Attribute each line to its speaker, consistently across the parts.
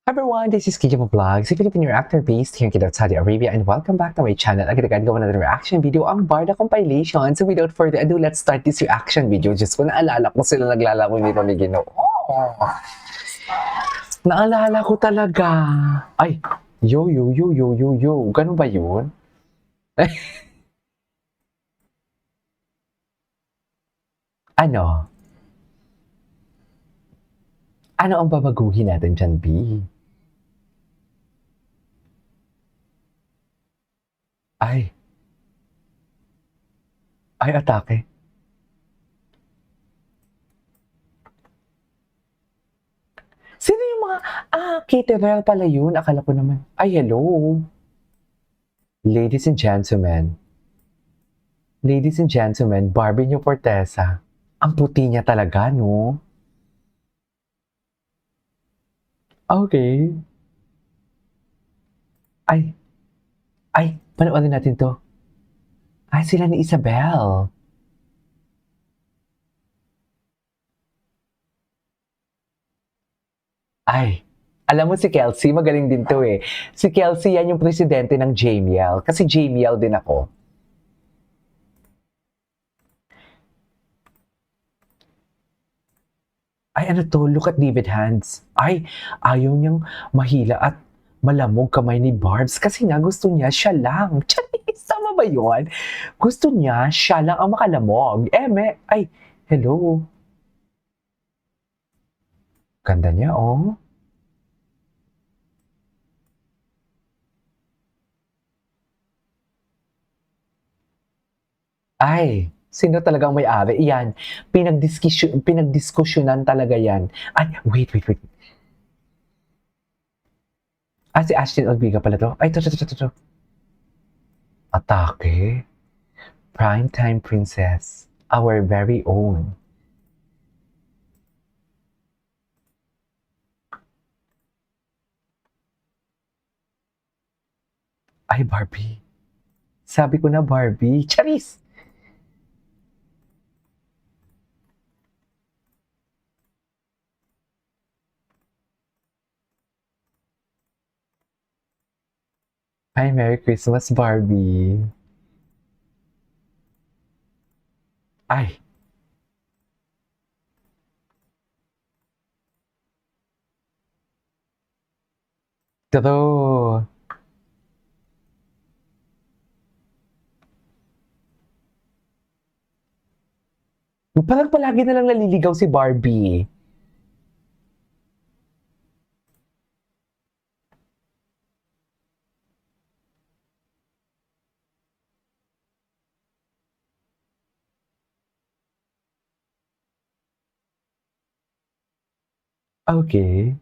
Speaker 1: Hi everyone, this is Kikimo Vlogs, a Filipino actor based here in Saudi Arabia, and welcome back to my channel. Agad-agad gawa na reaction video ang Barda compilation. So without further ado, let's start this reaction video. Just ko naalala ko sila naglalaro ni Pamigino. Oh, naalala ko talaga. Ay, yo. Ganun ba yun? Ano? Ano ang babaguhin natin dyan, B? Ay. Ay, atake. Sino yung mga, caterer pala yun. Akala ko naman. Ay, hello. Ladies and gentlemen. Ladies and gentlemen, Barbie New Fortesa. Ang puti niya talaga, no? Okay. Ay, panoorin natin to. Ay, sila ni Isabel. Ay, alam mo si Kelsey, magaling din to eh. Si Kelsey, yan yung presidente ng JML. Kasi JML din ako. Ay, ano to? Look at David Hands. Ay, ayaw niyang mahila at malamog kamay ni Barbs kasi nga gusto niya siya lang. Charis, tama ba yun? Gusto niya siya lang ang makalamog. Ay, hello. Ganda niya, oh. Ay, sino talagang may-ari? Iyan, pinagdiskusyonan talaga yan. Ay, wait. Si Ashton Olviga pala to. Ay, to. Atake. Primetime Princess. Our very own. Ay, Barbie. Sabi ko na Barbie. Charis! Ay, Merry Christmas, Barbie. Ay. Totoo. Parang palagi na lang naliligaw si Barbie. Okay.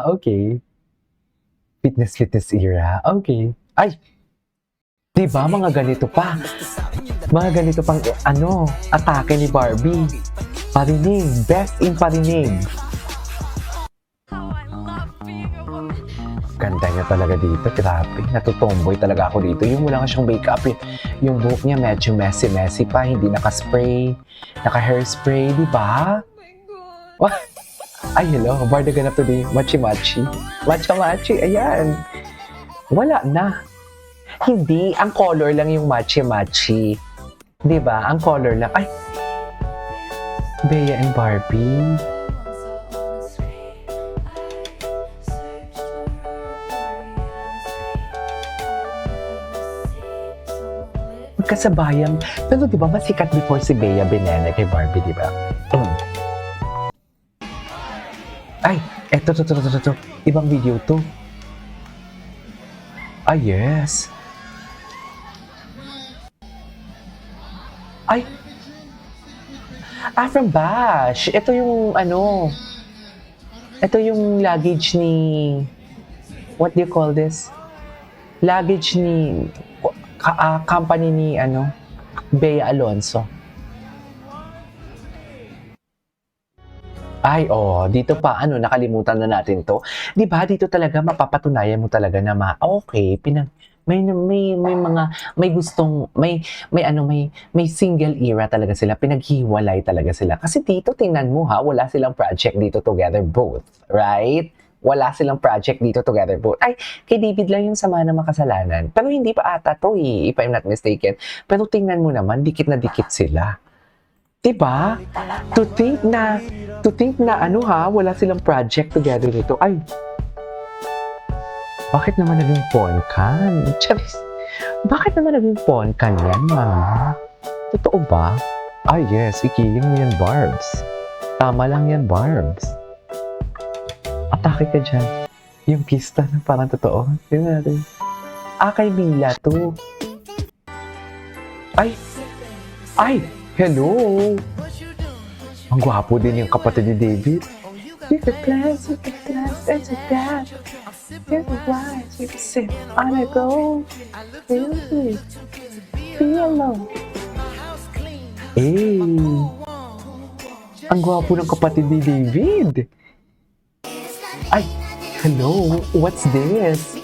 Speaker 1: Okay. Fitness era. Okay. Ay! Diba mga ganito pa? Mga ganito pang atake ni Barbie. Parinig. Best in parinig. Ganda niya talaga dito. Grabe. Natutomboy talaga ako dito. Yung wala nga siyang makeup. Yung buhok niya medyo messy pa. Hindi naka-spray. Naka-hairspray. Diba? Ay, hello. Barda ganap today. Machi-machi. Macha-machi. Ayan. Wala na. Hindi. Ang color lang yung machi-machi. Diba? Ang color lang. Ay. Bea and Barbie. Magkasabayan. Pero diba masikat before si Bea Benene kay Barbie, diba? Ay, eto. Ibang video to. Yes. Ay. From Bash. Ito yung ito yung luggage ni, what do you call this? Luggage ni, company ni, Bea Alonso. Ay, dito pa, nakalimutan na natin to. Di ba, dito talaga mapapatunayan mo talaga na okay, may gustong, may single era talaga sila, pinaghiwalay talaga sila. Kasi dito, tingnan mo ha, wala silang project dito together both, right? Wala silang project dito together both. Ay, kay David lang yung Sama ng Makasalanan. Pero hindi pa ata to if I'm not mistaken. Pero tingnan mo naman, dikit na dikit sila. Diba? To think na wala silang project together dito. Ay, bakit naman naging ponkan? Charis, bakit naman naging ponkan yan, mama? Totoo ba? Ay, yes, ikiling mo yan, Barbs. Tama lang yan, Barbs. Atake ka dyan. Yung kiss na parang totoo. Tingnan natin. Kay Mila to. Ay, hello! Ang gwapo din yung kapatid ni David. With the class, it's a dad. You're the wise, you can sit on a go. Really, be alone. Ang gwapo ng kapatid ni David. Ay, hello, what's this?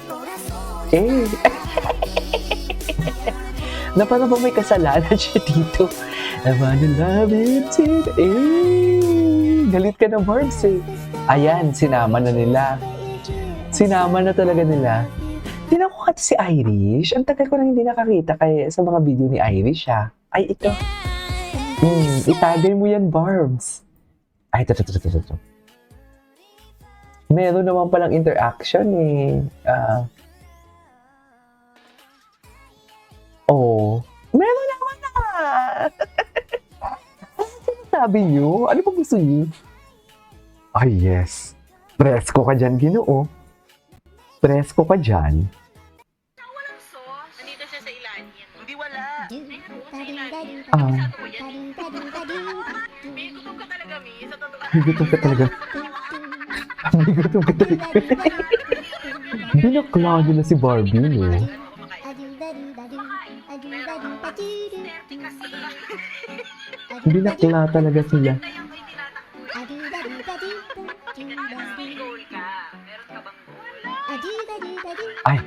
Speaker 1: Na parang ba may kasalanan siya dito? I wanna love you too. Galit ka na, Barbs eh. Ayan, sinama na nila. Sinama na talaga nila. Tinan ko kasi si Irish. Ang tagal ko na hindi nakakita kaya sa mga video ni Irish ha. Ay, ito. Itagay mo yan, Barbs. Ay, ito. Meron naman palang interaction eh. Meron naman na. Ano sabi niyo? Ano pa gusto niyo? Ay, yes. Presko ka dyan, Ginoo. Presko ka dyan.
Speaker 2: Walang sauce. Nandito siya sa ilalim. Hindi wala. Sa ilalim. Sabi ko yan. May gutom ka talaga, Mi. Sa totoo.
Speaker 1: May gutom ka talaga. May gutom ka talaga. Binakla nila si Barbie, no? Binakla talaga sila. Ay.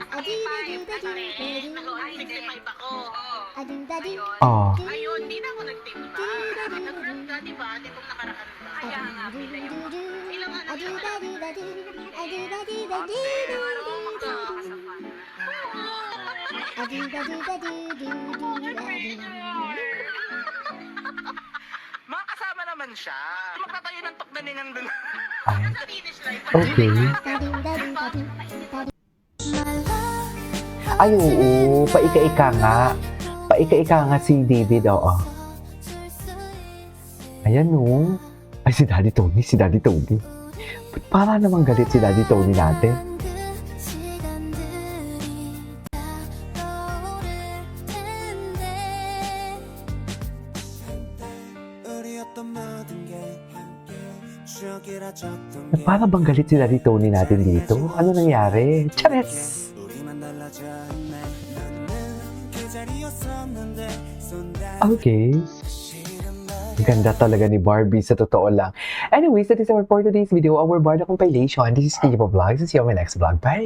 Speaker 2: Ayun, di na ako nagtimba. Nag-run ka, di ba? Di kong nakaraan ba? Kaya nga, pila yun. Ilang ano yun? Araw ako magkakasapan. Mga kasama naman siya. Magtatayo ng tukdanin nandun. Sa finish line.
Speaker 1: Okay. Ay, oo. Paika-ika nga. Paika-ika nga si David, oo. Ayan, no. Ay, si Daddy Tony. Ba't para namang galit si Daddy Tony natin? Para bang galit si Daddy Tony natin dito? Ano nangyari? Chares! Okay. Ganda talaga ni Barbie sa totoo lang. Anyways, that is our for today's video, our Barda compilation. This is Kikipo Vlogs. See you on my next vlog. Bye!